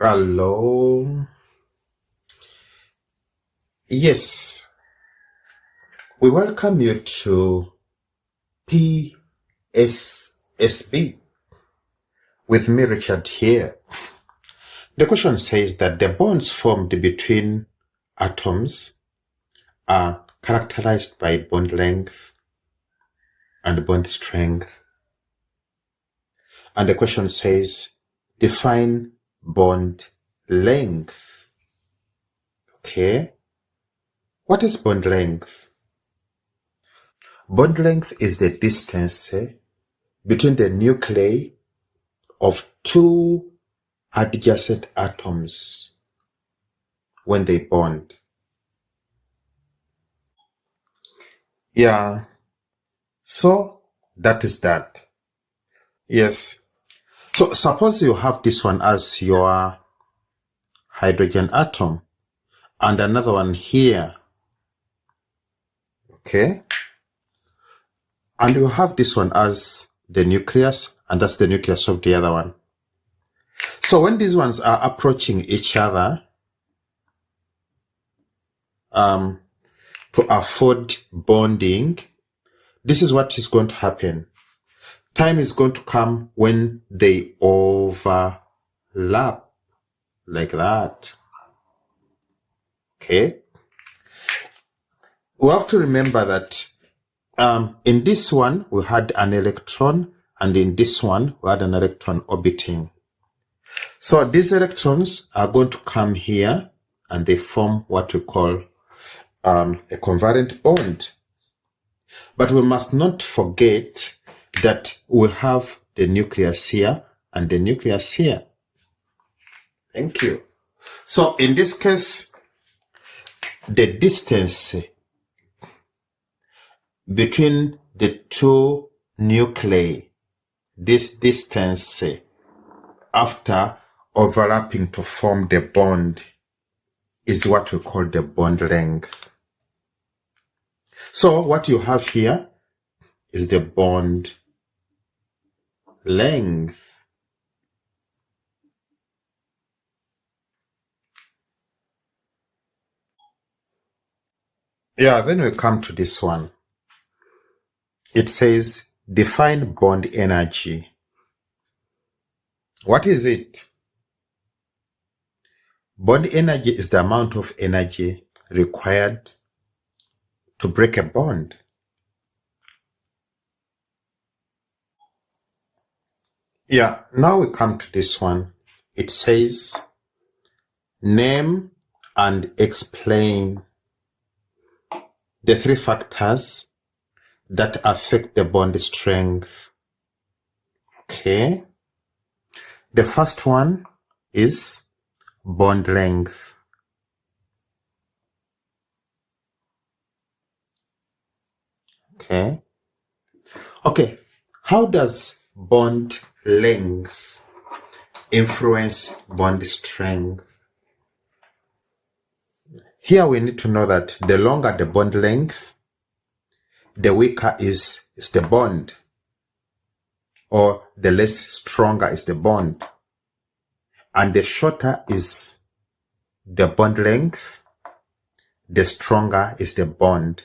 Hello. Yes, we welcome you to PSSB with me, Richard, here. The question says that the bonds formed between atoms are characterized by bond length and bond strength. And the question says, define bond length. Okay. What is bond length? Bond length is the distance between the nuclei of two adjacent atoms when they bond. Yeah, so that is that. Yes. So suppose you have this one as your hydrogen atom and another one here. Okay. And you have this one as the nucleus, and that's the nucleus of the other one. So when these ones are approaching each other, to afford bonding, this is what is going to happen. Time is going to come when they overlap like that. Okay. We have to remember that in this one, we had an electron, and in this one, we had an electron orbiting. So these electrons are going to come here, and they form what we call a covalent bond. But we must not forget that we have the nucleus here and the nucleus here. Thank you. So in this case, the distance between the two nuclei, this distance after overlapping to form the bond, is what we call the bond length. So what you have here is the bond length. Yeah, then we come to this one. It says define bond energy. What is it? Bond energy is the amount of energy required to break a bond. Yeah, now we come to this one. It says name and explain the three factors that affect the bond strength. Okay. The first one is bond length. Okay. Okay. How does bond length influence bond strength? Here we need to know that the longer the bond length, the weaker is the bond, or the less stronger is the bond. And the shorter is the bond length, the stronger is the bond.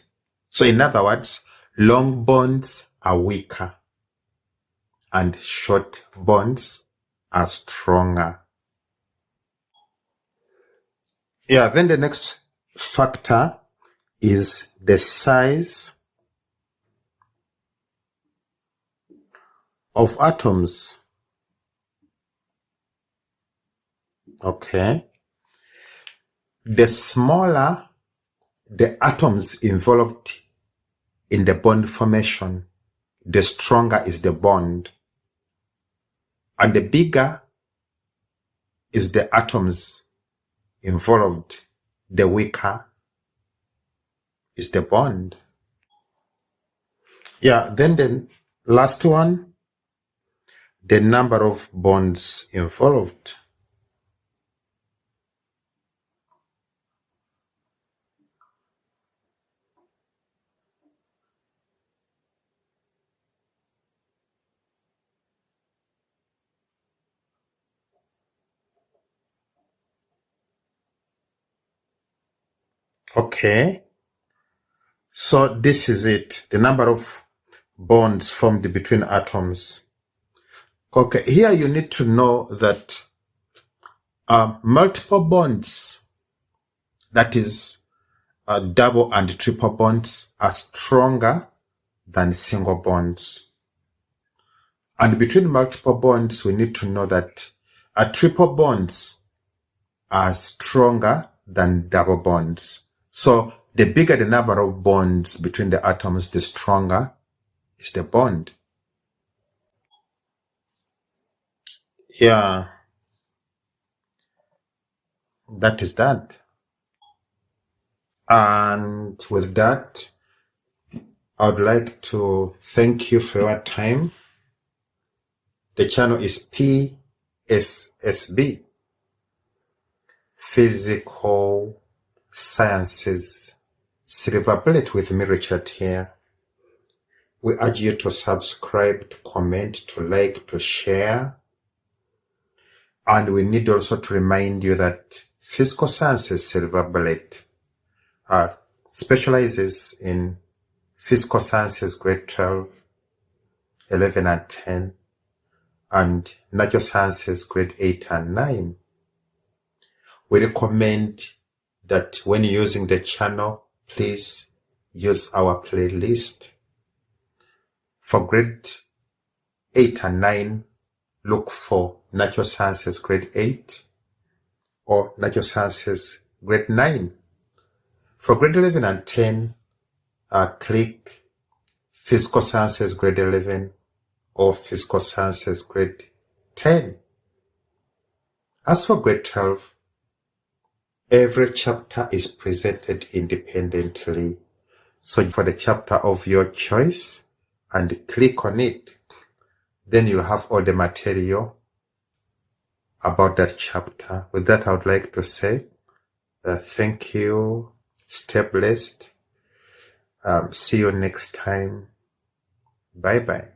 So in other words, long bonds are weaker and short bonds are stronger. Yeah, then the next factor is the size of atoms. Okay. The smaller the atoms involved in the bond formation, the stronger is the bond. And the bigger is the atoms involved, the weaker is the bond. Yeah, then the last one, the number of bonds involved. Okay. So this is it, the number of bonds formed between atoms. Okay, here you need to know that multiple bonds, that is double and triple bonds, are stronger than single bonds. And between multiple bonds, we need to know that triple bonds are stronger than double bonds. So the bigger the number of bonds between the atoms, the stronger is the bond. Yeah, that is that. And with that, I would like to thank you for your time. The channel is PSSB, Physical Sciences Silver Bullet, with me, Richard, here. We urge you to subscribe, to comment, to like, to share. And we need also to remind you that Physical Sciences Silver Bullet specializes in Physical Sciences grade 12, 11 and 10, and Natural Sciences grade 8 and 9. We recommend that when you're using the channel, please use our playlist. For grade 8 and 9, look for Natural Sciences grade 8 or Natural Sciences grade 9. For grade 11 and 10, click Physical Sciences grade 11 or Physical Sciences grade 10. As for grade 12, every chapter is presented independently. So for the chapter of your choice and click on it, then you'll have all the material about that chapter. With that, I would like to say thank you. Stay blessed. See you next time. Bye-bye.